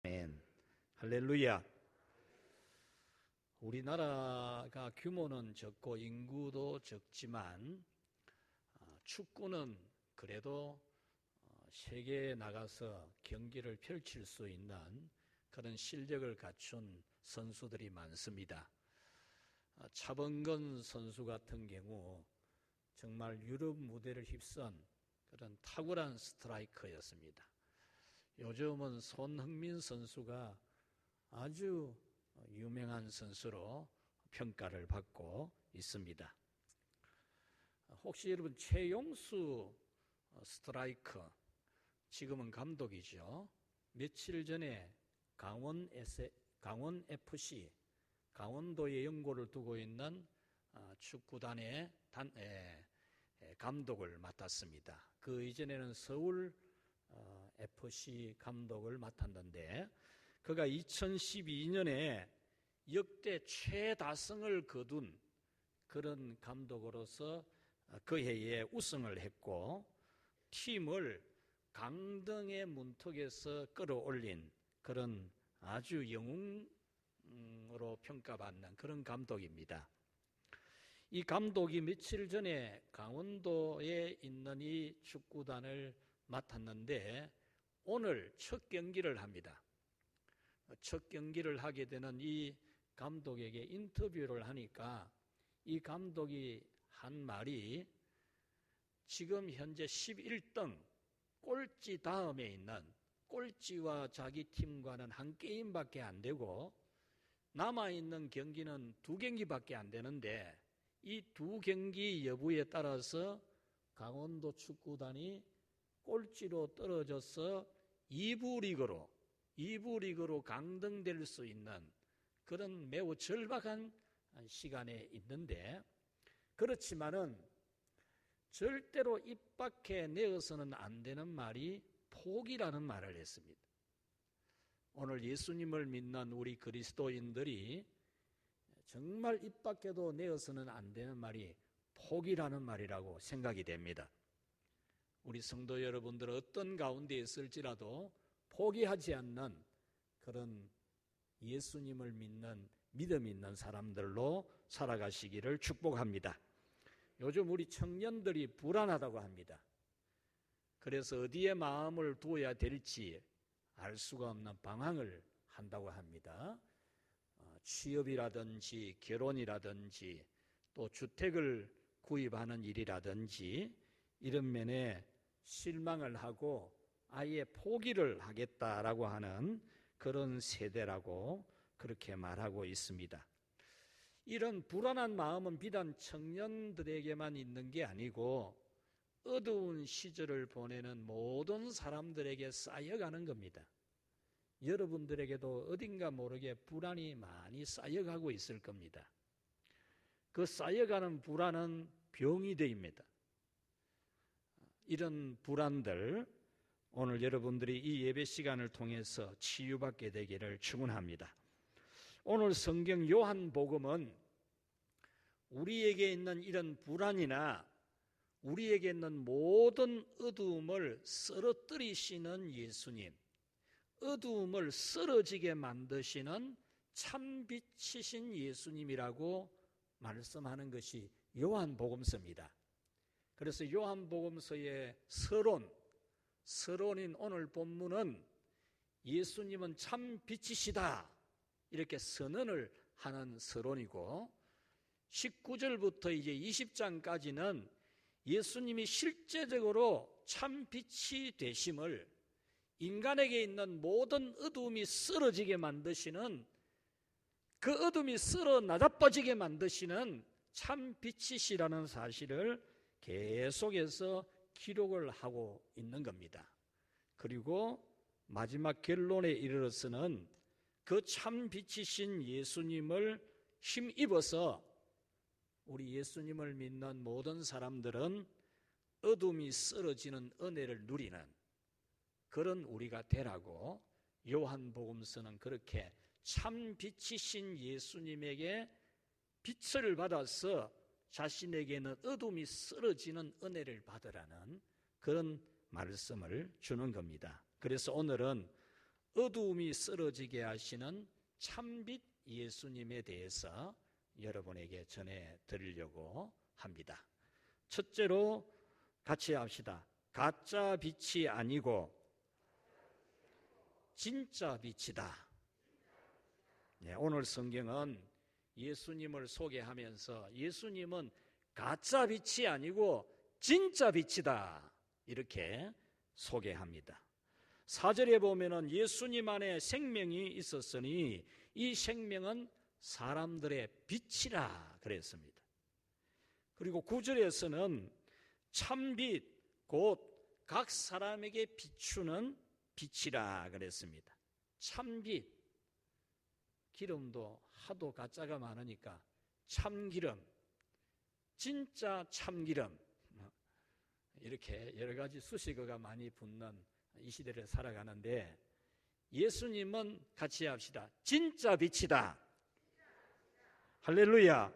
아멘. 할렐루야. 우리나라가 규모는 적고 인구도 적지만 축구는 그래도 세계에 나가서 경기를 펼칠 수 있는 그런 실력을 갖춘 선수들이 많습니다. 차범근 선수 같은 경우 정말 유럽 무대를 휩쓴 그런 탁월한 스트라이커였습니다. 요즘은 손흥민 선수가 아주 유명한 선수로 평가를 받고 있습니다. 혹시 여러분 최용수 스트라이커, 지금은 감독이죠. 며칠 전에 강원 FC, 강원도에 연고를 두고 있는 축구단의 감독을 맡았습니다. 그 이전에는 서울 FC 감독을 맡았는데, 그가 2012년에 역대 최다승을 거둔 그런 감독으로서 그 해에 우승을 했고, 팀을 강등의 문턱에서 끌어올린 그런 아주 영웅으로 평가받는 그런 감독입니다. 이 감독이 며칠 전에 강원도에 있는 이 축구단을 맡았는데 오늘 첫 경기를 합니다. 첫 경기를 하게 되는 이 감독에게 인터뷰를 하니까 이 감독이 한 말이, 지금 현재 11등 꼴찌 다음에 있는, 꼴찌와 자기 팀과는 한 게임밖에 안 되고 남아있는 경기는 2경기밖에 안 되는데, 이 2경기 여부에 따라서 강원도 축구단이 꼴찌로 떨어져서 2부 리그로 강등될 수 있는 그런 매우 절박한 시간에 있는데, 그렇지만은 절대로 입 밖에 내어서는 안 되는 말이 포기라는 말을 했습니다. 오늘 예수님을 믿는 우리 그리스도인들이 정말 입 밖에도 내어서는 안 되는 말이 포기라는 말이라고 생각이 됩니다. 우리 성도 여러분들은 어떤 가운데 있을지라도 포기하지 않는 그런 예수님을 믿는, 믿음 있는 사람들로 살아가시기를 축복합니다. 요즘 우리 청년들이 불안하다고 합니다. 그래서 어디에 마음을 두어야 될지 알 수가 없는 방황을 한다고 합니다. 취업이라든지 결혼이라든지 또 주택을 구입하는 일이라든지 이런 면에 실망을 하고 아예 포기를 하겠다라고 하는 그런 세대라고 그렇게 말하고 있습니다. 이런 불안한 마음은 비단 청년들에게만 있는 게 아니고 어두운 시절을 보내는 모든 사람들에게 쌓여가는 겁니다. 여러분들에게도 어딘가 모르게 불안이 많이 쌓여가고 있을 겁니다. 그 쌓여가는 불안은 병이 됩니다. 이런 불안들 오늘 여러분들이 이 예배 시간을 통해서 치유받게 되기를 축원합니다. 오늘 성경 요한복음은 우리에게 있는 이런 불안이나 우리에게 있는 모든 어두움을 쓰러뜨리시는 예수님, 어두움을 쓰러지게 만드시는 참빛이신 예수님이라고 말씀하는 것이 요한복음서입니다. 그래서 요한복음서의 서론인 오늘 본문은 예수님은 참빛이시다 이렇게 선언을 하는 서론이고, 19절부터 이제 20장까지는 예수님이 실제적으로 참빛이 되심을, 인간에게 있는 모든 어두움이 쓰러지게 만드시는, 그 어둠이 쓰러 나자빠지게 만드시는 참빛이시라는 사실을 계속해서 기록을 하고 있는 겁니다. 그리고 마지막 결론에 이르러서는 그 참빛이신 예수님을 힘입어서 우리 예수님을 믿는 모든 사람들은 어둠이 쓰러지는 은혜를 누리는 그런 우리가 되라고 요한복음서는 그렇게 참빛이신 예수님에게 빛을 받아서 자신에게는 어둠이 쓰러지는 은혜를 받으라는 그런 말씀을 주는 겁니다. 그래서 오늘은 어두움이 쓰러지게 하시는 참빛 예수님에 대해서 여러분에게 전해드리려고 합니다. 첫째로 같이 합시다. 가짜 빛이 아니고 진짜 빛이다. 네, 오늘 성경은 예수님을 소개하면서 예수님은 가짜 빛이 아니고 진짜 빛이다 이렇게 소개합니다. 4절에 보면은 예수님 안에 생명이 있었으니 이 생명은 사람들의 빛이라 그랬습니다. 그리고 9절에서는 참빛 곧 각 사람에게 비추는 빛이라 그랬습니다. 참빛, 기름도 하도 가짜가 많으니까 참기름, 진짜 참기름, 이렇게 여러 가지 수식어가 많이 붙는 이 시대를 살아가는데 예수님은 같이 합시다. 진짜 빛이다. 할렐루야.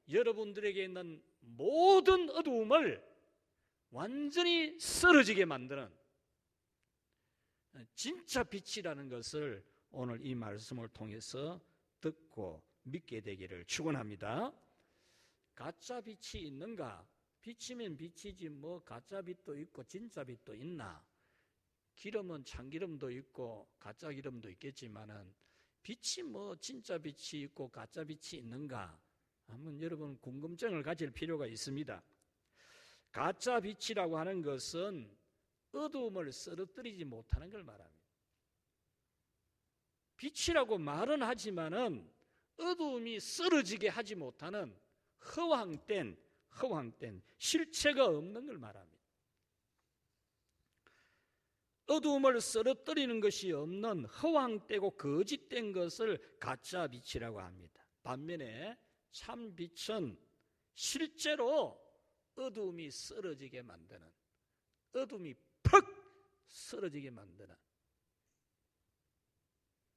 여러분들에게 있는 모든 어두움을 완전히 쓰러지게 만드는 진짜 빛이라는 것을 오늘 이 말씀을 통해서 듣고 믿게 되기를 축원합니다. 가짜 빛이 있는가? 빛이면 빛이지 뭐 가짜 빛도 있고 진짜 빛도 있나? 기름은 참기름도 있고 가짜 기름도 있겠지만은 빛이 뭐 진짜 빛이 있고 가짜 빛이 있는가? 한번 여러분 궁금증을 가질 필요가 있습니다. 가짜 빛이라고 하는 것은 어두움을 쓰러뜨리지 못하는 걸 말합니다. 빛이라고 말은 하지만은 어두움이 쓰러지게 하지 못하는 허황된 실체가 없는 걸 말합니다. 어두움을 쓰러뜨리는 것이 없는 허황되고 거짓된 것을 가짜 빛이라고 합니다. 반면에 참 빛은 실제로 어두움이 쓰러지게 만드는, 어두움이 퍽 쓰러지게 만드는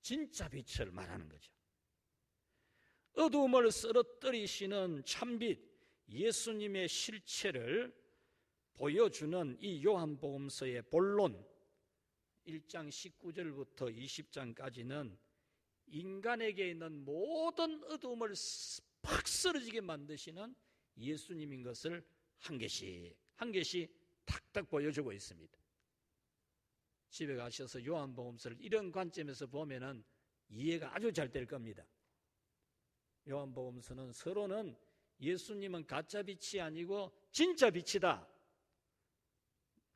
진짜 빛을 말하는 거죠. 어두움을 쓰러뜨리시는 참빛 예수님의 실체를 보여주는 이 요한복음서의 본론 1장 19절부터 20장까지는 인간에게 있는 모든 어두움을 팍 쓰러지게 만드시는 예수님인 것을 한 개씩 탁탁 보여주고 있습니다. 집에 가셔서 요한복음서를 이런 관점에서 보면은 이해가 아주 잘 될 겁니다. 요한복음서는 서로는 예수님은 가짜 빛이 아니고 진짜 빛이다.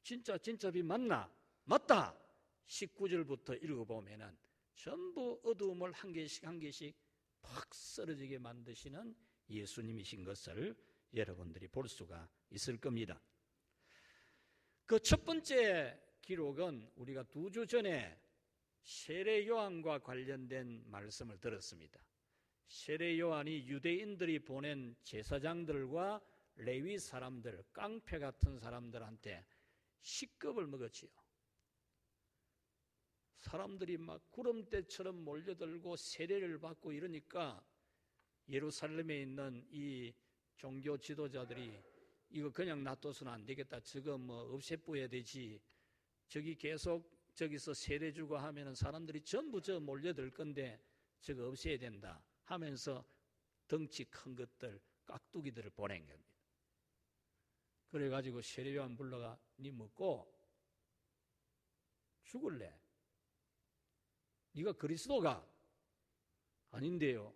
진짜 빛 맞나? 맞다. 19절부터 읽어보면은 전부 어두움을 한 개씩 팍 쓰러지게 만드시는 예수님이신 것을 여러분들이 볼 수가 있을 겁니다. 그 첫 번째 기록은 우리가 2주 전에 세례 요한과 관련된 말씀을 들었습니다. 세례 요한이 유대인들이 보낸 제사장들과 레위 사람들, 깡패 같은 사람들한테 식겁을 먹었지요. 사람들이 막 구름대처럼 몰려들고 세례를 받고 이러니까 예루살렘에 있는 이 종교 지도자들이 이거 그냥 놔둬서는 안 되겠다. 저거 뭐 없애뿌야 되지. 저기 계속 저기서 세례 주고 하면은 사람들이 전부 저 몰려들 건데 저거 없애야 된다 하면서 덩치 큰 것들, 깍두기들을 보낸 겁니다. 그래가지고 세례 요한 불러가 니 먹고 죽을래? 네가 그리스도가? 아닌데요.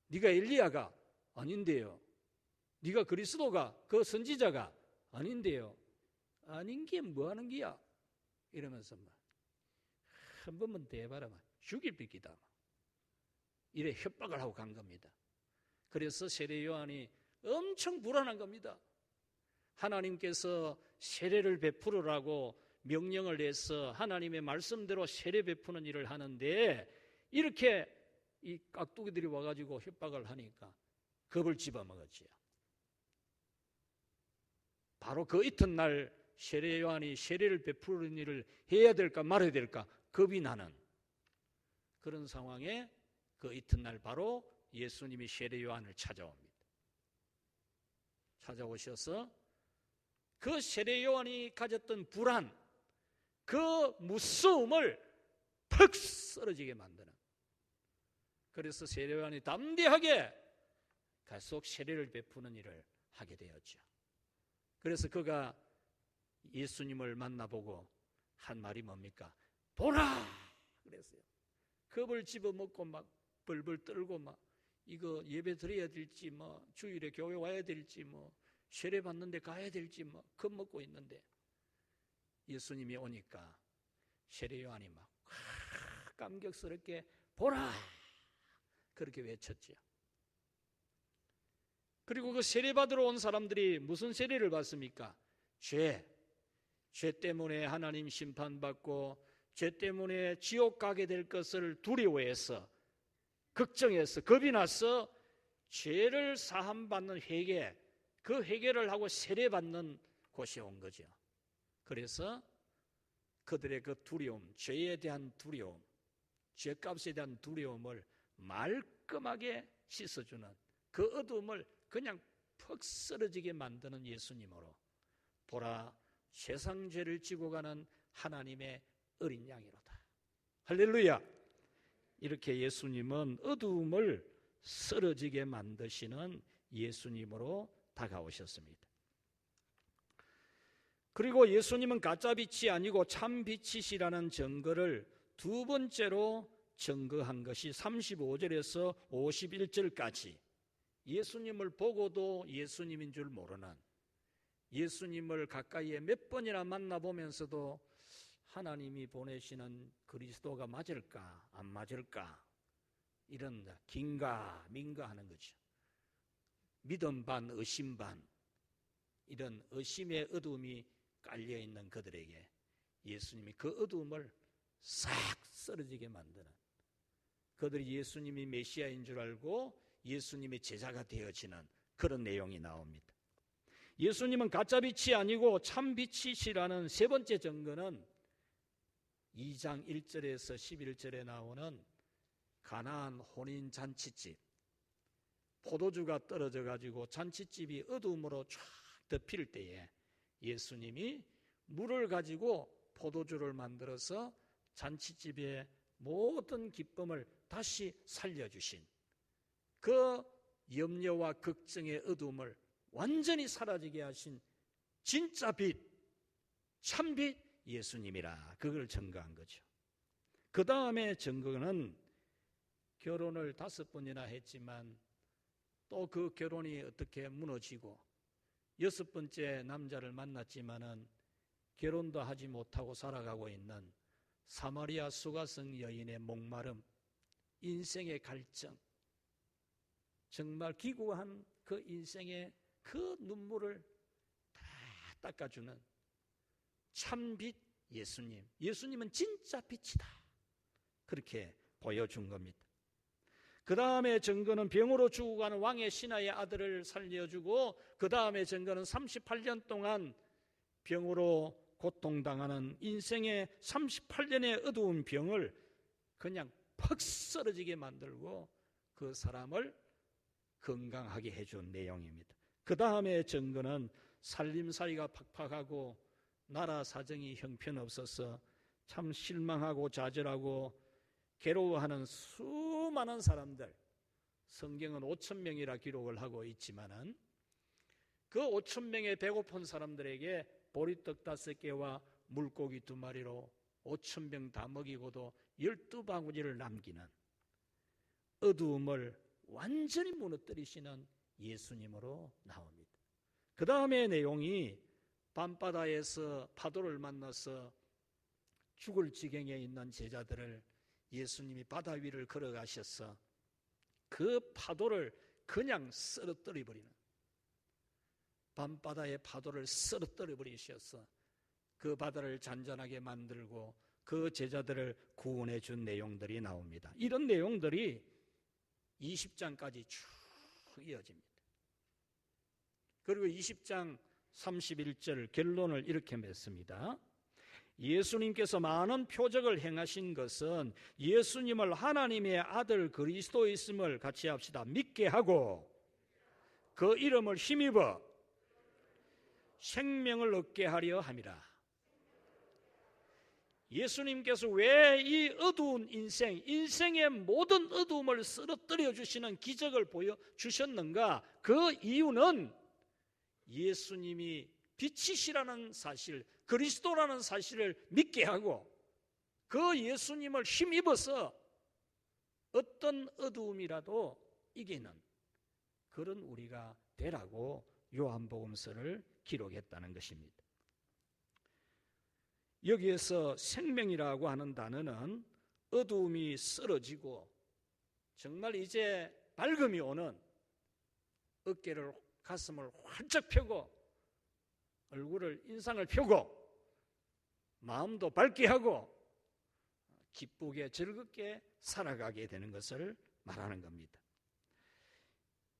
네가 엘리야가? 아닌데요. 네가 그리스도가? 그 선지자가? 아닌데요. 아닌 게 뭐 하는 게야? 이러면서 한 번만 더 해봐라. 죽일 삐끼다. 이래 협박을 하고 간 겁니다. 그래서 세례 요한이 엄청 불안한 겁니다. 하나님께서 세례를 베풀으라고 명령을 내서 하나님의 말씀대로 세례 베푸는 일을 하는데 이렇게 이 깍두기들이 와가지고 협박을 하니까 겁을 집어먹었지요. 바로 그 이튿날 세례 요한이 세례를 베푸는 일을 해야 될까 말아야 될까 겁이 나는 그런 상황에 그 이튿날 바로 예수님이 세례 요한을 찾아옵니다. 찾아오셔서 그 세례 요한이 가졌던 불안, 그 무서움을 퍽 쓰러지게 만드는. 그래서 세례요한이 담대하게 계속 세례를 베푸는 일을 하게 되었죠. 그래서 그가 예수님을 만나보고 한 말이 뭡니까? 보라! 그랬어요. 겁을 집어먹고 막 벌벌 떨고 막 이거 예배 드려야 될지 뭐 주일에 교회 와야 될지 뭐 세례 받는 데 가야 될지 뭐 겁먹고 있는데 예수님이 오니까 세례 요한이 막 감격스럽게 보라! 그렇게 외쳤죠. 그리고 그 세례 받으러 온 사람들이 무슨 세례를 받습니까? 죄 때문에 하나님 심판받고 죄 때문에 지옥 가게 될 것을 두려워해서 걱정해서 겁이 나서 죄를 사함받는 회개, 그 회개를 하고 세례받는 곳에 온 거죠. 그래서 그들의 그 두려움, 죄에 대한 두려움, 죄값에 대한 두려움을 말끔하게 씻어주는 그 어두움을 그냥 퍽 쓰러지게 만드는 예수님으로 보라, 세상 죄를 지고 가는 하나님의 어린 양이로다. 할렐루야. 이렇게 예수님은 어두움을 쓰러지게 만드시는 예수님으로 다가오셨습니다. 그리고 예수님은 가짜빛이 아니고 참빛이시라는 증거를 두 번째로 증거한 것이 35절에서 51절까지 예수님을 보고도 예수님인 줄 모르는, 예수님을 가까이에 몇 번이나 만나보면서도 하나님이 보내시는 그리스도가 맞을까 안 맞을까 이런 긴가 민가 하는 거죠. 믿음 반 의심 반, 이런 의심의 어두움이 깔려있는 그들에게 예수님이 그 어두움을 싹 쓰러지게 만드는, 그들이 예수님이 메시아인 줄 알고 예수님의 제자가 되어지는 그런 내용이 나옵니다. 예수님은 가짜빛이 아니고 참빛이시라는 세 번째 증거는 2장 1절에서 11절에 나오는 가나안 혼인잔치집, 포도주가 떨어져 가지고 잔치집이 어두움으로 쫙 덮일 때에 예수님이 물을 가지고 포도주를 만들어서 잔치집의 모든 기쁨을 다시 살려주신 그 염려와 걱정의 어두움을 완전히 사라지게 하신 진짜 빛, 참빛 예수님이라, 그걸 증거한 거죠. 그 다음에 증거는 결혼을 5번이나 했지만 또 그 결혼이 어떻게 무너지고 6번째 남자를 만났지만은 결혼도 하지 못하고 살아가고 있는 사마리아 수가성 여인의 목마름, 인생의 갈증, 정말 기구한 그 인생의 그 눈물을 다 닦아주는 참빛 예수님, 예수님은 진짜 빛이다, 그렇게 보여준 겁니다. 그 다음에 증거는 병으로 죽어가는 왕의 신하의 아들을 살려주고, 그 다음에 증거는 38년 동안 병으로 고통당하는 인생의 38년의 어두운 병을 그냥 퍽 쓰러지게 만들고 그 사람을 건강하게 해준 내용입니다. 그 다음에 증거는 살림살이가 팍팍하고 나라 사정이 형편없어서 참 실망하고 좌절하고 괴로워하는 수많은 사람들, 성경은 5,000명이라 기록을 하고 있지만은 그 5,000명의 배고픈 사람들에게 보리떡 5개와 물고기 2마리로 5,000명 다 먹이고도 12바구니를 남기는 어두움을 완전히 무너뜨리시는 예수님으로 나옵니다. 그 다음에 내용이 밤바다에서 파도를 만나서 죽을 지경에 있는 제자들을 예수님이 바다 위를 걸어가셔서 그 파도를 그냥 쓰러뜨려 버리는, 밤바다의 파도를 쓰러뜨려 버리셔서 그 바다를 잔잔하게 만들고 그 제자들을 구원해 준 내용들이 나옵니다. 이런 내용들이 20장까지 쭉 이어집니다. 그리고 20장 31절 결론을 이렇게 맺습니다. 예수님께서 많은 표적을 행하신 것은 예수님을 하나님의 아들 그리스도이심을 같이 합시다. 믿게 하고 그 이름을 힘입어 생명을 얻게 하려 함이라. 예수님께서 왜 이 어두운 인생의 모든 어두움을 쓰러뜨려 주시는 기적을 보여주셨는가? 그 이유는 예수님이 빛이시라는 사실, 그리스도라는 사실을 믿게 하고 그 예수님을 힘입어서 어떤 어두움이라도 이기는 그런 우리가 되라고 요한복음서를 기록했다는 것입니다. 여기에서 생명이라고 하는 단어는 어두움이 쓰러지고 정말 이제 밝음이 오는 어깨를 가슴을 활짝 펴고 얼굴을 인상을 펴고 마음도 밝게 하고 기쁘게 즐겁게 살아가게 되는 것을 말하는 겁니다.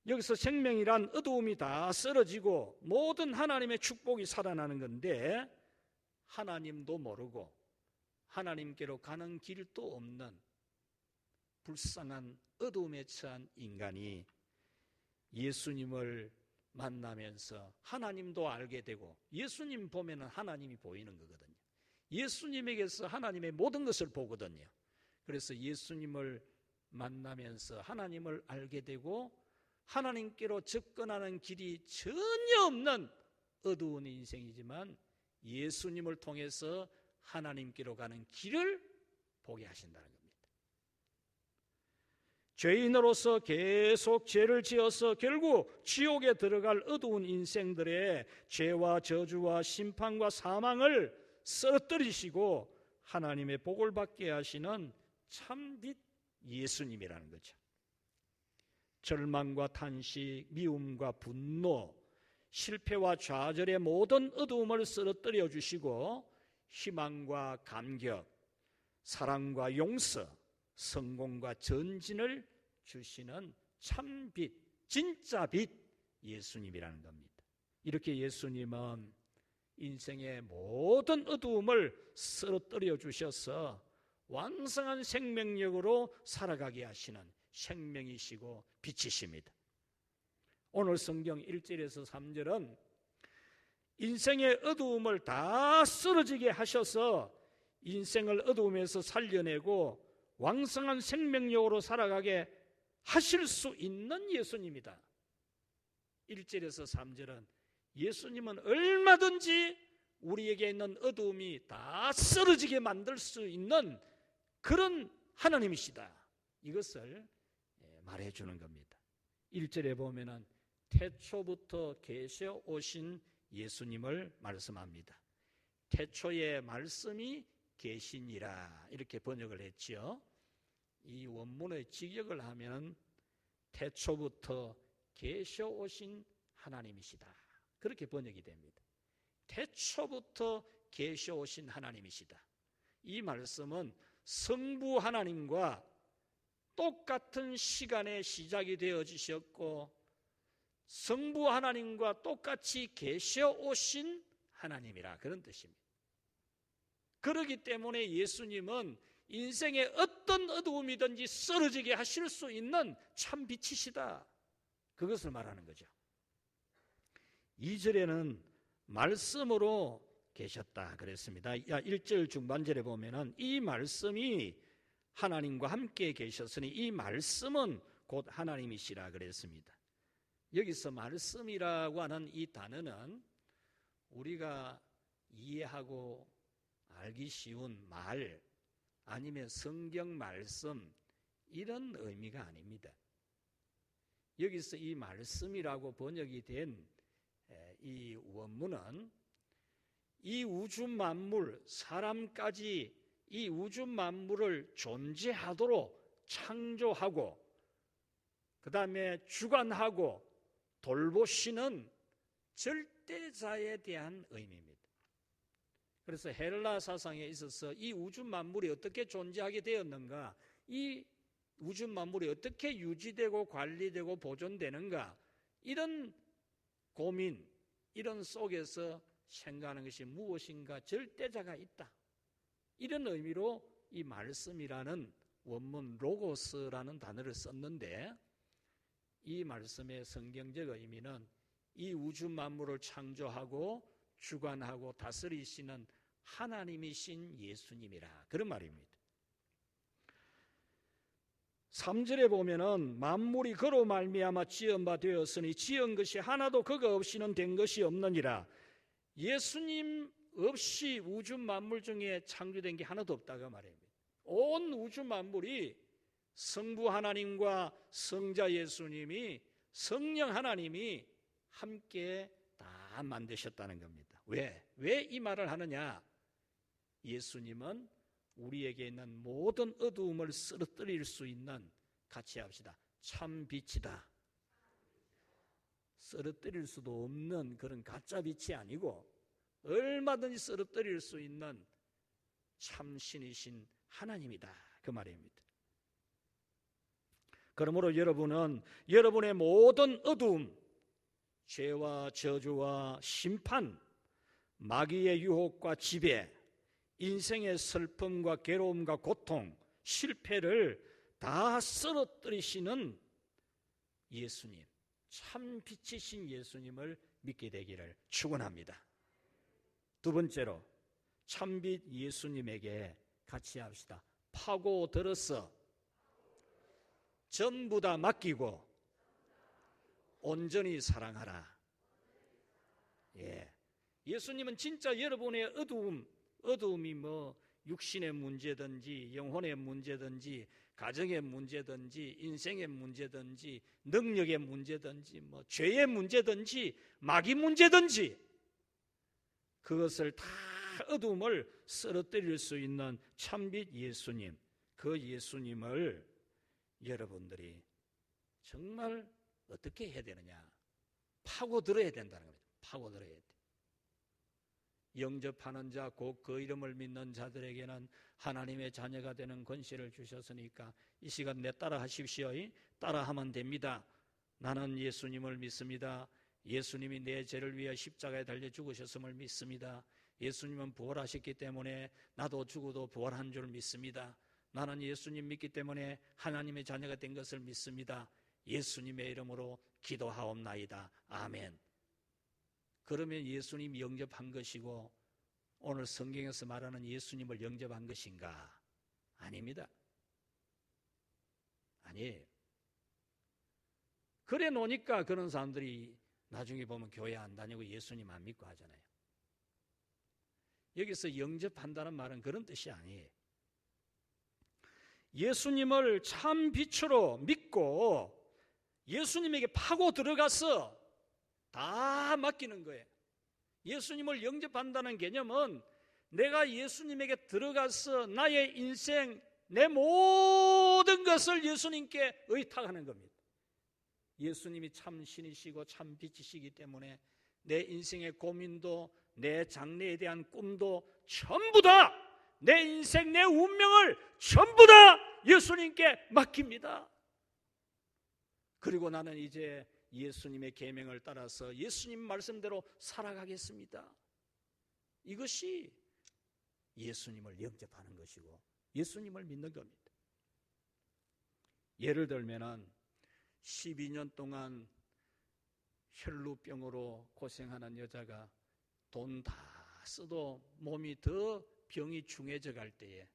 여기서 생명이란 어두움이 다 쓰러지고 모든 하나님의 축복이 살아나는 건데 하나님도 모르고 하나님께로 가는 길도 없는 불쌍한 어두움에 처한 인간이 예수님을 만나면서 하나님도 알게 되고 예수님 보면 하나님이 보이는 거거든요. 예수님에게서 하나님의 모든 것을 보거든요. 그래서 예수님을 만나면서 하나님을 알게 되고 하나님께로 접근하는 길이 전혀 없는 어두운 인생이지만 예수님을 통해서 하나님께로 가는 길을 보게 하신다는 겁니다. 죄인으로서 계속 죄를 지어서 결국 지옥에 들어갈 어두운 인생들의 죄와 저주와 심판과 사망을 쓰러뜨리시고 하나님의 복을 받게 하시는 참빛 예수님이라는 거죠. 절망과 탄식, 미움과 분노, 실패와 좌절의 모든 어두움을 쓰러뜨려 주시고 희망과 감격, 사랑과 용서, 성공과 전진을 주시는 참빛, 진짜 빛 예수님이라는 겁니다. 이렇게 예수님은 인생의 모든 어두움을 쓰러뜨려 주셔서 완성한 생명력으로 살아가게 하시는 생명이시고 빛이십니다. 오늘 성경 1절에서 3절은 인생의 어두움을 다 쓰러지게 하셔서 인생을 어두움에서 살려내고 왕성한 생명력으로 살아가게 하실 수 있는 예수님이다. 1절에서 3절은 예수님은 얼마든지 우리에게 있는 어두움이 다 쓰러지게 만들 수 있는 그런 하나님이시다. 이것을 말해주는 겁니다. 1절에 보면은 태초부터 계셔 오신 예수님을 말씀합니다. 태초에 말씀이 계시니라 이렇게 번역을 했지요. 이 원문의 직역을 하면 태초부터 계셔 오신 하나님이시다 그렇게 번역이 됩니다. 태초부터 계셔 오신 하나님이시다. 이 말씀은 성부 하나님과 똑같은 시간에 시작이 되어지셨고 성부 하나님과 똑같이 계셔 오신 하나님이라 그런 뜻입니다. 그렇기 때문에 예수님은 인생의 어떤 어두움이든지 쓰러지게 하실 수 있는 참 빛이시다. 그것을 말하는 거죠. 2절에는 말씀으로 계셨다 그랬습니다. 1절 중반절에 보면은 이 말씀이 하나님과 함께 계셨으니 이 말씀은 곧 하나님이시라 그랬습니다. 여기서 말씀이라고 하는 이 단어는 우리가 이해하고 알기 쉬운 말 아니면 성경 말씀 이런 의미가 아닙니다. 여기서 이 말씀이라고 번역이 된 이 원문은 이 우주 만물, 사람까지 이 우주 만물을 존재하도록 창조하고 그 다음에 주관하고 돌보시는 절대자에 대한 의미입니다. 그래서 헬라 사상에 있어서 이 우주 만물이 어떻게 존재하게 되었는가, 이 우주 만물이 어떻게 유지되고 관리되고 보존되는가, 이런 고민, 이런 속에서 생각하는 것이 무엇인가 절대자가 있다. 이런 의미로 이 말씀이라는 원문 로고스라는 단어를 썼는데 이 말씀의 성경적 의미는 이 우주 만물을 창조하고 주관하고 다스리시는 하나님이신 예수님이라, 그런 말입니다. 3절에 보면은 만물이 그로 말미암아 지은 바 되었으니 지은 것이 하나도 그가 없이는 된 것이 없느니라. 예수님 없이 우주 만물 중에 창조된 게 하나도 없다고 말합니다. 온 우주 만물이 성부 하나님과 성자 예수님이, 성령 하나님이 함께 다 만드셨다는 겁니다. 왜 이 말을 하느냐? 예수님은 우리에게 있는 모든 어두움을 쓰러뜨릴 수 있는, 같이 합시다, 참 빛이다. 쓰러뜨릴 수도 없는 그런 가짜 빛이 아니고 얼마든지 쓰러뜨릴 수 있는 참 신이신 하나님이다, 그 말입니다. 그러므로 여러분은 여러분의 모든 어두움, 죄와 저주와 심판, 마귀의 유혹과 지배, 인생의 슬픔과 괴로움과 고통, 실패를 다 쓰러뜨리시는 예수님, 참 빛이신 예수님을 믿게 되기를 축원합니다. 두 번째로 참빛 예수님에게 같이 합시다. 파고들어서 전부 다 맡기고 온전히 사랑하라. 예수님은 진짜 여러분의 어두움이 육신의 문제든지 영혼의 문제든지 가정의 문제든지 인생의 문제든지 능력의 문제든지 죄의 문제든지 마귀 문제든지 그것을 다 어두움을 쓰러뜨릴 수 있는 참빛 예수님, 그 예수님을 여러분들이 정말 어떻게 해야 되느냐? 파고들어야 된다는 겁니다. 파고들어야 돼. 영접하는 자, 곧 그 이름을 믿는 자들에게는 하나님의 자녀가 되는 권세를 주셨으니까 이 시간 내 따라 하십시오. 따라하면 됩니다. 나는 예수님을 믿습니다. 예수님이 내 죄를 위해 십자가에 달려 죽으셨음을 믿습니다. 예수님은 부활하셨기 때문에 나도 죽어도 부활한 줄 믿습니다. 나는 예수님 믿기 때문에 하나님의 자녀가 된 것을 믿습니다. 예수님의 이름으로 기도하옵나이다. 아멘. 그러면 예수님 영접한 것이고 오늘 성경에서 말하는 예수님을 영접한 것인가? 아닙니다. 아니에요. 그래 놓으니까 그런 사람들이 나중에 보면 교회 안 다니고 예수님 안 믿고 하잖아요. 여기서 영접한다는 말은 그런 뜻이 아니에요. 예수님을 참 빛으로 믿고 예수님에게 파고 들어가서 다 맡기는 거예요. 예수님을 영접한다는 개념은 내가 예수님에게 들어가서 나의 인생, 내 모든 것을 예수님께 의탁하는 겁니다. 예수님이 참 신이시고 참 빛이시기 때문에 내 인생의 고민도 내 장래에 대한 꿈도 전부 다 내 인생, 내 운명을 전부 다 예수님께 맡깁니다. 그리고 나는 이제 예수님의 계명을 따라서 예수님 말씀대로 살아가겠습니다. 이것이 예수님을 영접하는 것이고 예수님을 믿는 겁니다. 예를 들면 12년 동안 혈루병으로 고생하는 여자가 돈 다 써도 몸이 더 병이 중해져 갈 때에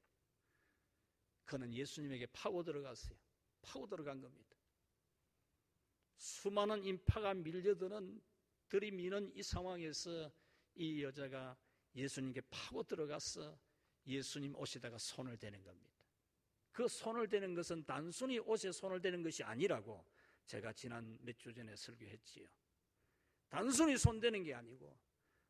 그는 예수님에게 파고 들어갔어요. 파고 들어간 겁니다. 수많은 인파가 밀려드는 들이미는 이 상황에서 이 여자가 예수님께 파고 들어가서 예수님 옷에다가 손을 대는 겁니다. 그 손을 대는 것은 단순히 옷에 손을 대는 것이 아니라고 제가 지난 몇 주 전에 설교했지요. 단순히 손대는 게 아니고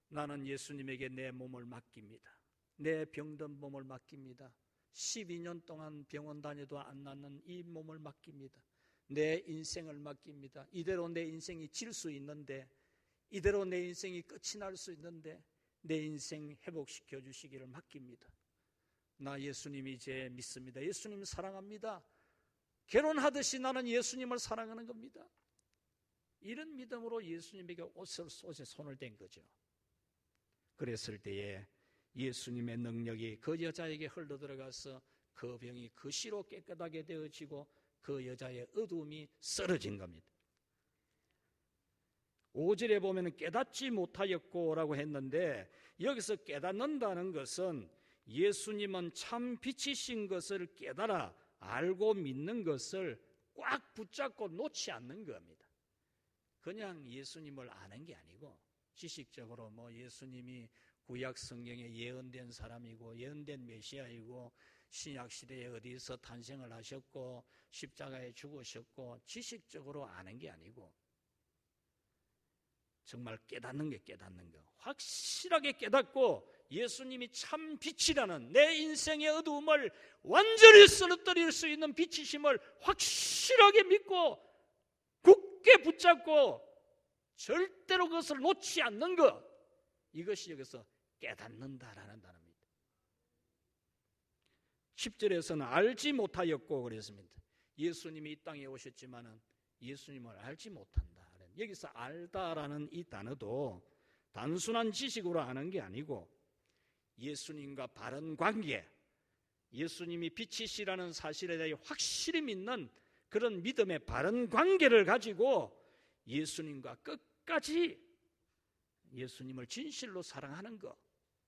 나는 예수님에게 내 몸을 맡깁니다. 내 병든 몸을 맡깁니다. 12년 동안 병원 다녀도 안 낫는 이 몸을 맡깁니다. 내 인생을 맡깁니다. 이대로 내 인생이 질 수 있는데, 이대로 내 인생이 끝이 날 수 있는데 내 인생 회복시켜 주시기를 맡깁니다. 나 예수님 이제 믿습니다. 예수님 사랑합니다. 결혼하듯이 나는 예수님을 사랑하는 겁니다. 이런 믿음으로 예수님에게 옷에 손을 댄 거죠. 그랬을 때에 예수님의 능력이 그 여자에게 흘러들어가서 그 병이 그시로 깨끗하게 되어지고 그 여자의 어두움이 쓰러진 겁니다. 5절에 보면 깨닫지 못하였고 라고 했는데, 여기서 깨닫는다는 것은 예수님은 참 빛이신 것을 깨달아 알고 믿는 것을 꽉 붙잡고 놓지 않는 겁니다. 그냥 예수님을 아는 게 아니고 지식적으로 예수님이 구약 성경에 예언된 사람이고 예언된 메시아이고 신약시대에 어디서 탄생을 하셨고 십자가에 죽으셨고 지식적으로 아는 게 아니고 정말 깨닫는 게 깨닫는 거, 확실하게 깨닫고 예수님이 참 빛이라는, 내 인생의 어두움을 완전히 쓰러뜨릴 수 있는 빛이심을 확실하게 믿고 굳게 붙잡고 절대로 그것을 놓지 않는 것, 이것이 여기서 깨닫는다라는 단어입니다. 10절에서는 알지 못하였고 그랬습니다. 예수님이 이 땅에 오셨지만은 예수님을 알지 못한다. 여기서 알다라는 이 단어도 단순한 지식으로 아는 게 아니고 예수님과 바른 관계, 예수님이 빛이시라는 사실에 대해 확실히 믿는 그런 믿음의 바른 관계를 가지고 예수님과 끝까지 예수님을 진실로 사랑하는 것,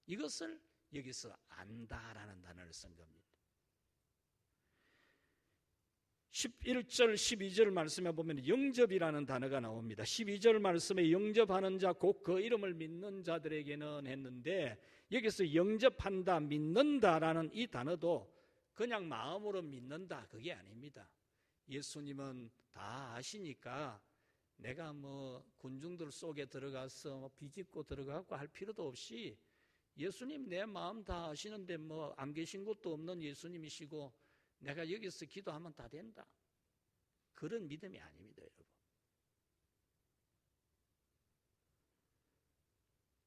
이것을 여기서 안다라는 단어를 쓴 겁니다. 11절 12절 말씀에 보면 영접이라는 단어가 나옵니다. 12절 말씀에 영접하는 자 곧 그 이름을 믿는 자들에게는 했는데, 여기서 영접한다, 믿는다라는 이 단어도 그냥 마음으로 믿는다, 그게 아닙니다. 예수님은 다 아시니까 내가 군중들 속에 들어가서 비집고 들어가고 할 필요도 없이 예수님 내 마음 다 아시는데 안 계신 것도 없는 예수님이시고 내가 여기서 기도하면 다 된다, 그런 믿음이 아닙니다, 여러분.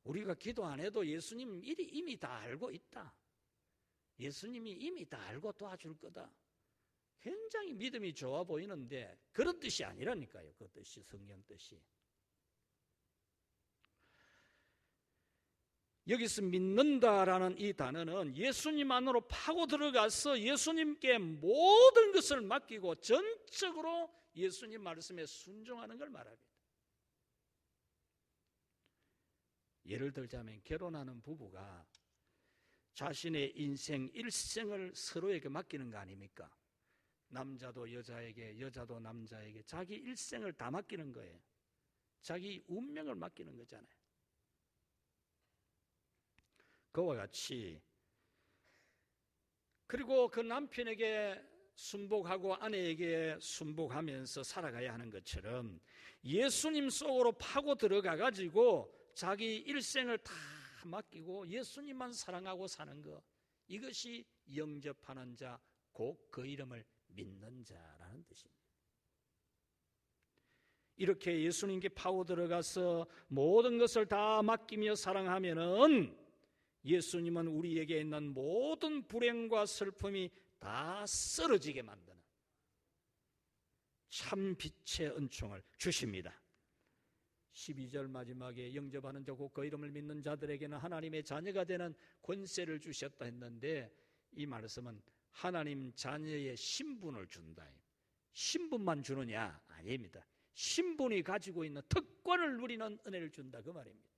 우리가 기도 안 해도 예수님 이미 다 알고 있다, 예수님이 이미 다 알고 도와줄 거다, 굉장히 믿음이 좋아 보이는데 그런 뜻이 아니라니까요. 그 뜻이, 성경 뜻이. 여기서 믿는다라는 이 단어는 예수님 안으로 파고 들어가서 예수님께 모든 것을 맡기고 전적으로 예수님 말씀에 순종하는 걸 말합니다. 예를 들자면 결혼하는 부부가 자신의 인생 일생을 서로에게 맡기는 거 아닙니까? 남자도 여자에게, 여자도 남자에게 자기 일생을 다 맡기는 거예요. 자기 운명을 맡기는 거잖아요. 그와 같이, 그리고 그 남편에게 순복하고 아내에게 순복하면서 살아가야 하는 것처럼 예수님 속으로 파고 들어가 가지고 자기 일생을 다 맡기고 예수님만 사랑하고 사는 것, 이것이 영접하는 자, 곧 그 이름을 믿는 자라는 뜻입니다. 이렇게 예수님께 파고 들어가서 모든 것을 다 맡기며 사랑하면은 예수님은 우리에게 있는 모든 불행과 슬픔이 다 쓰러지게 만드는 참 빛의 은총을 주십니다. 12절 마지막에 영접하는 자 곧 그 이름을 믿는 자들에게는 하나님의 자녀가 되는 권세를 주셨다 했는데, 이 말씀은 하나님 자녀의 신분을 준다, 신분만 주느냐? 아닙니다. 신분이 가지고 있는 특권을 누리는 은혜를 준다, 그 말입니다.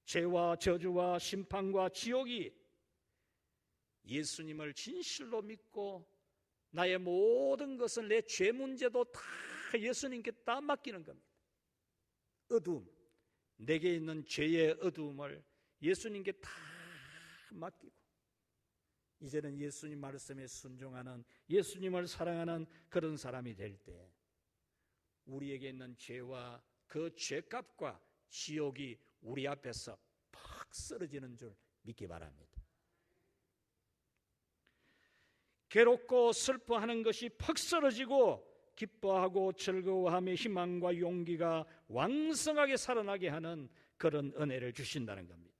죄와 저주와 심판과 지옥이 예수님을 진실로 믿고 나의 모든 것을, 내 죄 문제도 다 예수님께 다 맡기는 겁니다. 어두움, 내게 있는 죄의 어두움을 예수님께 다 맡기고 이제는 예수님 말씀에 순종하는, 예수님을 사랑하는 그런 사람이 될 때 우리에게 있는 죄와 그 죄값과 지옥이 우리 앞에서 팍 쓰러지는 줄 믿기 바랍니다. 괴롭고 슬퍼하는 것이 팍 쓰러지고 기뻐하고 즐거워하며 희망과 용기가 왕성하게 살아나게 하는 그런 은혜를 주신다는 겁니다.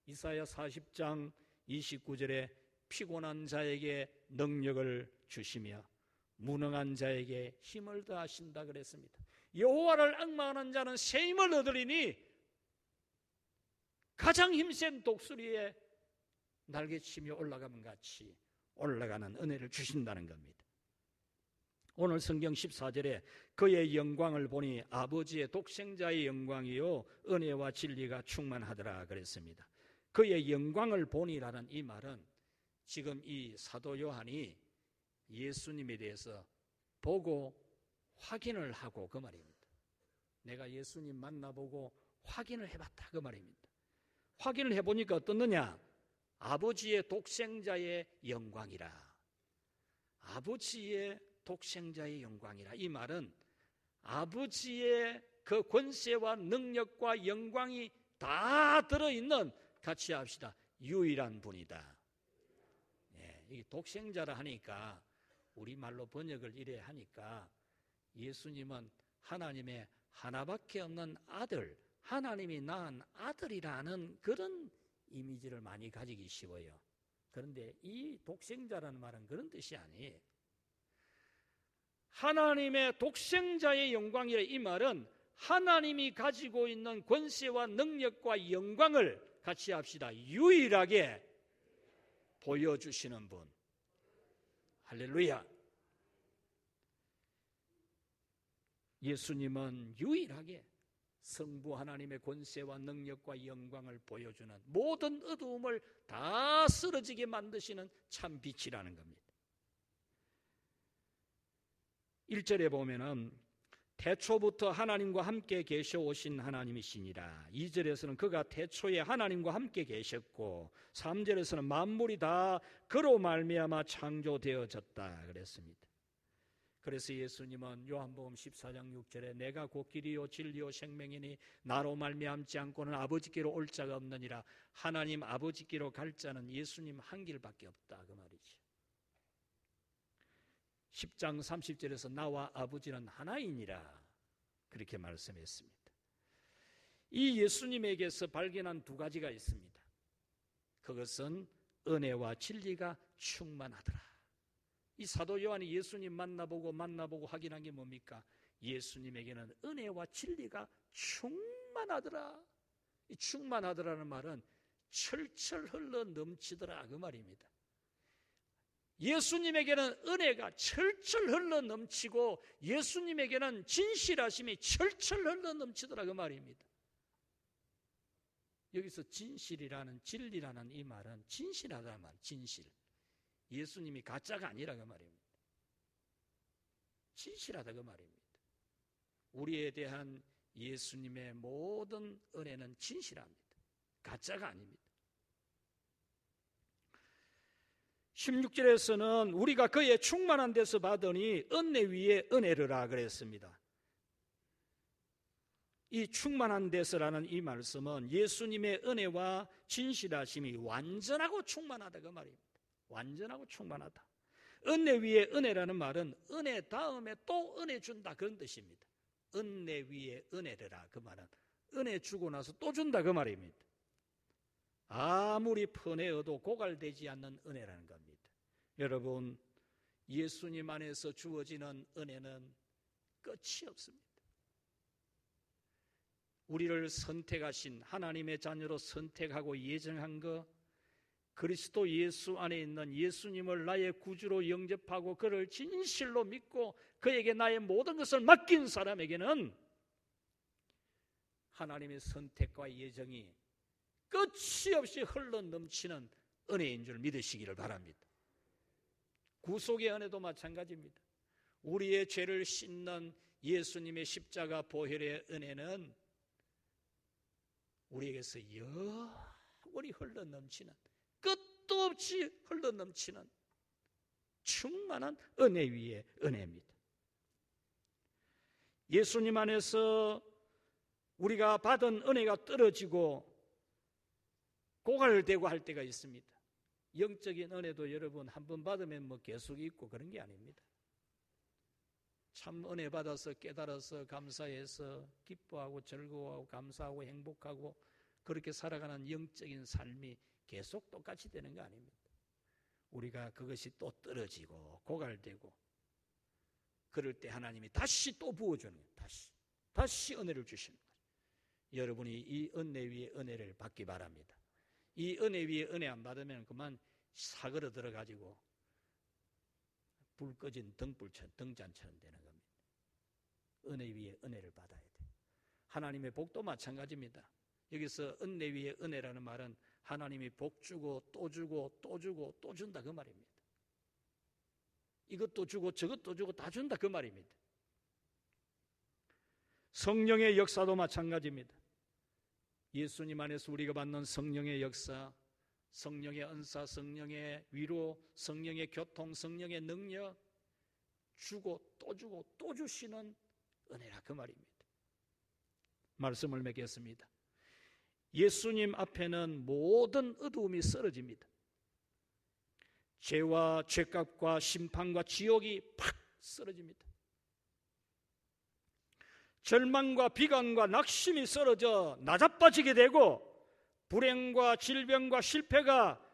이사야 40장 29절에 피곤한 자에게 능력을 주시며 무능한 자에게 힘을 더하신다 그랬습니다. 여호와를 앙망하는 자는 새 힘을 얻으리니 가장 힘센 독수리에 날개치며 올라가면 같이 올라가는 은혜를 주신다는 겁니다. 오늘 성경 14절에 그의 영광을 보니 아버지의 독생자의 영광이요 은혜와 진리가 충만하더라 그랬습니다. 그의 영광을 보니라는 이 말은 지금 이 사도 요한이 예수님에 대해서 보고 확인을 하고 그 말입니다. 내가 예수님 만나보고 확인을 해봤다 그 말입니다. 확인을 해보니까 어떻느냐? 아버지의 독생자의 영광이라. 아버지의 독생자의 영광이라. 이 말은 아버지의 그 권세와 능력과 영광이 다 들어있는, 같이 합시다, 유일한 분이다. 예, 이 독생자라 하니까 우리말로 번역을 이래 하니까 예수님은 하나님의 하나밖에 없는 아들, 하나님이 낳은 아들이라는 그런 이미지를 많이 가지기 쉬워요. 그런데 이 독생자라는 말은 그런 뜻이 아니에요. 하나님의 독생자의 영광이라 이 말은 하나님이 가지고 있는 권세와 능력과 영광을, 같이 합시다, 유일하게 보여주시는 분. 할렐루야. 예수님은 유일하게 성부 하나님의 권세와 능력과 영광을 보여주는, 모든 어두움을 다 쓰러지게 만드시는 참 빛이라는 겁니다. 1절에 보면은 태초부터 하나님과 함께 계셔 오신 하나님이시니라. 2절에서는 그가 태초에 하나님과 함께 계셨고, 3절에서는 만물이 다 그로 말미암아 창조되어졌다 그랬습니다. 그래서 예수님은 요한복음 14장 6절에 내가 곧 길이요 진리요 생명이니 나로 말미암지 않고는 아버지께로 올 자가 없느니라. 하나님 아버지께로 갈 자는 예수님 한 길밖에 없다 그 말이지. 10장 30절에서 나와 아버지는 하나이니라 그렇게 말씀했습니다. 이 예수님에게서 발견한 두 가지가 있습니다. 그것은 은혜와 진리가 충만하더라. 이 사도 요한이 예수님 만나보고 확인한 게 뭡니까? 예수님에게는 은혜와 진리가 충만하더라. 이 충만하더라는 말은 철철 흘러 넘치더라 그 말입니다. 예수님에게는 은혜가 철철 흘러 넘치고 예수님에게는 진실하심이 철철 흘러 넘치더라 그 말입니다. 여기서 진실이라는, 진리라는 이 말은 진실하다는 말, 진실. 예수님이 가짜가 아니라 그 말입니다. 진실하다 그 말입니다. 우리에 대한 예수님의 모든 은혜는 진실합니다. 가짜가 아닙니다. 16절에서는 우리가 그의 충만한 데서 받으니 은혜 위에 은혜르라 그랬습니다. 이 충만한 데서라는 이 말씀은 예수님의 은혜와 진실하심이 완전하고 충만하다 그 말입니다. 완전하고 충만하다. 은혜 위에 은혜라는 말은 은혜 다음에 또 은혜 준다 그런 뜻입니다. 은혜 위에 은혜르라 그 말은 은혜 주고 나서 또 준다 그 말입니다. 아무리 퍼내어도 고갈되지 않는 은혜라는 겁니다. 여러분, 예수님 안에서 주어지는 은혜는 끝이 없습니다. 우리를 선택하신, 하나님의 자녀로 선택하고 예정한 것, 그리스도 예수 안에 있는 예수님을 나의 구주로 영접하고 그를 진실로 믿고 그에게 나의 모든 것을 맡긴 사람에게는 하나님의 선택과 예정이 끝이 없이 흘러 넘치는 은혜인 줄 믿으시기를 바랍니다. 구속의 은혜도 마찬가지입니다. 우리의 죄를 씻는 예수님의 십자가 보혈의 은혜는 우리에게서 영원히 흘러 넘치는, 끝도 없이 흘러 넘치는 충만한 은혜 위에 은혜입니다. 예수님 안에서 우리가 받은 은혜가 떨어지고 고갈되고 할 때가 있습니다. 영적인 은혜도 여러분 한 번 받으면 뭐 계속 있고 그런 게 아닙니다. 참 은혜 받아서 깨달아서 감사해서 기뻐하고 즐거워하고 감사하고 행복하고 그렇게 살아가는 영적인 삶이 계속 똑같이 되는 거 아닙니다. 우리가 그것이 또 떨어지고 고갈되고 그럴 때 하나님이 다시 또 부어주는 거예요. 다시 은혜를 주시는 거예요. 여러분이 이 은혜 위에 은혜를 받기 바랍니다. 이 은혜 위에 은혜 안 받으면 그만 사그러 들어가지고 불 꺼진 등잔처럼 되는 겁니다. 은혜 위에 은혜를 받아야 돼. 하나님의 복도 마찬가지입니다. 여기서 은혜 위에 은혜라는 말은 하나님이 복 주고 또 주고 또 주고 또 준다 그 말입니다. 이것도 주고 저것도 주고 다 준다 그 말입니다. 성령의 역사도 마찬가지입니다. 예수님 안에서 우리가 받는 성령의 역사, 성령의 은사, 성령의 위로, 성령의 교통, 성령의 능력, 주고 또 주시는 은혜라 그 말입니다. 말씀을 맺겠습니다. 예수님 앞에는 모든 어두움이 쓰러집니다. 죄와 죄값과 심판과 지옥이 팍 쓰러집니다. 절망과 비관과 낙심이 쓰러져 나자빠지게 되고 불행과 질병과 실패가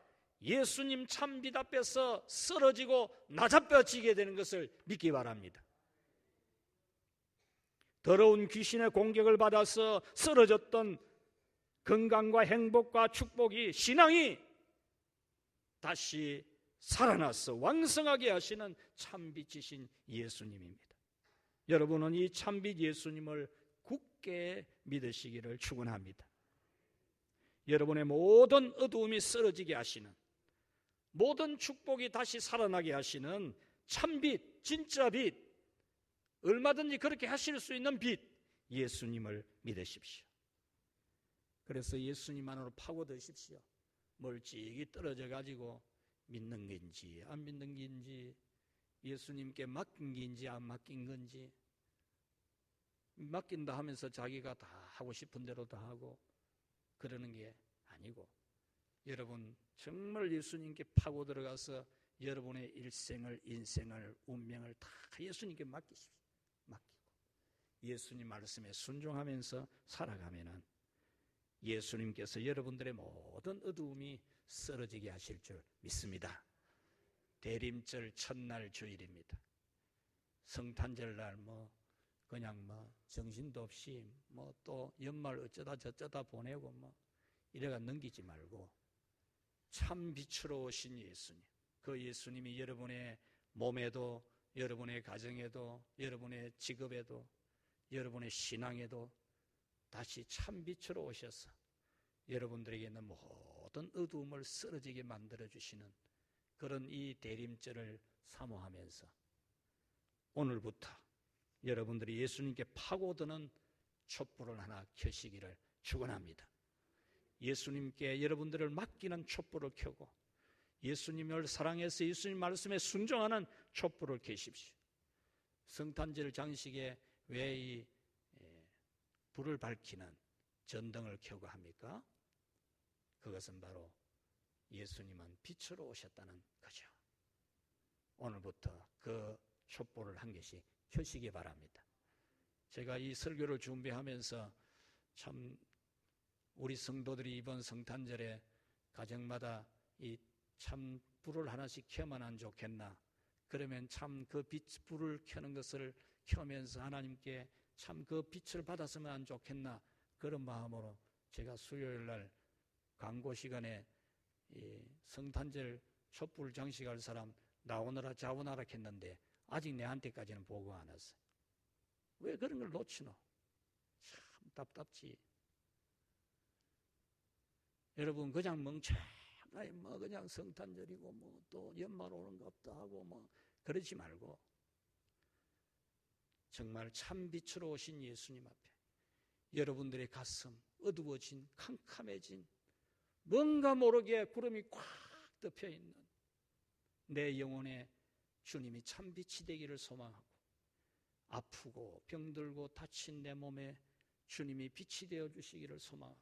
예수님 참빛 앞에서 쓰러지고 나자빠지게 되는 것을 믿기 바랍니다. 더러운 귀신의 공격을 받아서 쓰러졌던 건강과 행복과 축복이, 신앙이 다시 살아나서 왕성하게 하시는 참빛이신 예수님입니다. 여러분은 이 참빛 예수님을 굳게 믿으시기를 축원합니다. 여러분의 모든 어두움이 쓰러지게 하시는, 모든 축복이 다시 살아나게 하시는 참빛, 진짜 빛, 얼마든지 그렇게 하실 수 있는 빛, 예수님을 믿으십시오. 그래서 예수님 안으로 파고드십시오. 멀찍이 떨어져 가지고 믿는 건지 안 믿는 건지, 예수님께 맡긴 건지 안 맡긴 건지, 맡긴다 하면서 자기가 다 하고 싶은 대로 다 하고 그러는 게 아니고, 여러분 정말 예수님께 파고 들어가서 여러분의 일생을, 인생을, 운명을 다 예수님께 맡기십시오. 맡기고 예수님 말씀에 순종하면서 살아가면은 예수님께서 여러분들의 모든 어두움이 쓰러지게 하실 줄 믿습니다. 대림절 첫날 주일입니다. 성탄절날 그냥 정신도 없이 또 연말 어쩌다 저쩌다 보내고 이래가 넘기지 말고 참 빛으로 오신 예수님, 그 예수님이 여러분의 몸에도, 여러분의 가정에도, 여러분의 직업에도, 여러분의 신앙에도 다시 참 빛으로 오셔서 여러분들에게 있는 모든 어두움을 쓰러지게 만들어주시는 그런 이 대림절을 사모하면서 오늘부터 여러분들이 예수님께 파고드는 촛불을 하나 켜시기를 축원합니다. 예수님께 여러분들을 맡기는 촛불을 켜고 예수님을 사랑해서 예수님 말씀에 순종하는 촛불을 켜십시오. 성탄절 장식에 왜 이 불을 밝히는 전등을 켜고 합니까? 그것은 바로 예수님은 빛으로 오셨다는 거죠. 오늘부터 그 촛불을 한 개씩 켜시기 바랍니다. 제가 이 설교를 준비하면서 참 우리 성도들이 이번 성탄절에 가정마다 이 참 불을 하나씩 켜면 안 좋겠나, 그러면 참 그 불을 켜는 것을 켜면서 하나님께 참 그 빛을 받았으면 안 좋겠나, 그런 마음으로 제가 수요일날 광고 시간에 이 성탄절 촛불 장식할 사람 나오느라 자원하라 했는데 아직 내한테까지는 보고 안 왔어요. 왜 그런 걸 놓치노? 참 답답지. 여러분 그냥 멍청하게 그냥 성탄절이고 또 연말 오는 거 없다 하고 그러지 말고 정말 참 빛으로 오신 예수님 앞에 여러분들의 가슴 어두워진, 캄캄해진, 뭔가 모르게 구름이 꽉 덮여 있는 내 영혼에 주님이 참 빛이 되기를 소망하고, 아프고 병들고 다친 내 몸에 주님이 빛이 되어 주시기를 소망하고,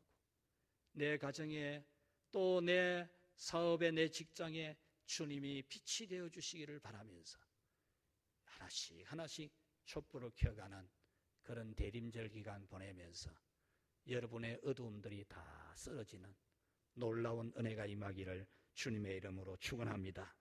내 가정에 또 내 사업에 내 직장에 주님이 빛이 되어 주시기를 바라면서 하나씩 하나씩 촛불을 켜가는 그런 대림절 기간 보내면서 여러분의 어두움들이 다 쓰러지는 놀라운 은혜가 임하기를 주님의 이름으로 축원합니다.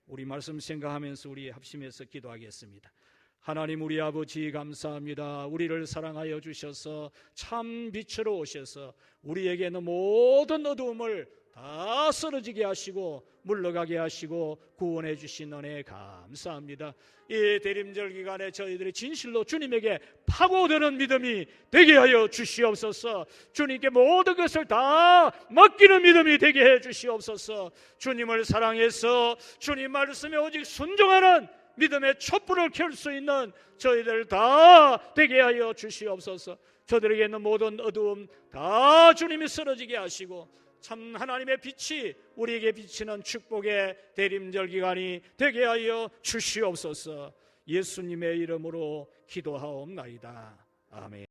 우리 말씀 생각하면서 우리 합심해서 기도하겠습니다. 하나님 우리 아버지 감사합니다. 우리를 사랑하여 주셔서 참 빛으로 오셔서 우리에게는 모든 어두움을 다 쓰러지게 하시고 물러가게 하시고 구원해 주신 은혜 감사합니다. 이 대림절 기간에 저희들이 진실로 주님에게 파고드는 믿음이 되게 하여 주시옵소서. 주님께 모든 것을 다 맡기는 믿음이 되게 해 주시옵소서. 주님을 사랑해서 주님 말씀에 오직 순종하는 믿음의 촛불을 켤 수 있는 저희들 다 되게 하여 주시옵소서. 저들에게 있는 모든 어두움 다 주님이 쓰러지게 하시고 참 하나님의 빛이 우리에게 비치는 축복의 대림절 기간이 되게 하여 주시옵소서. 예수님의 이름으로 기도하옵나이다. 아멘.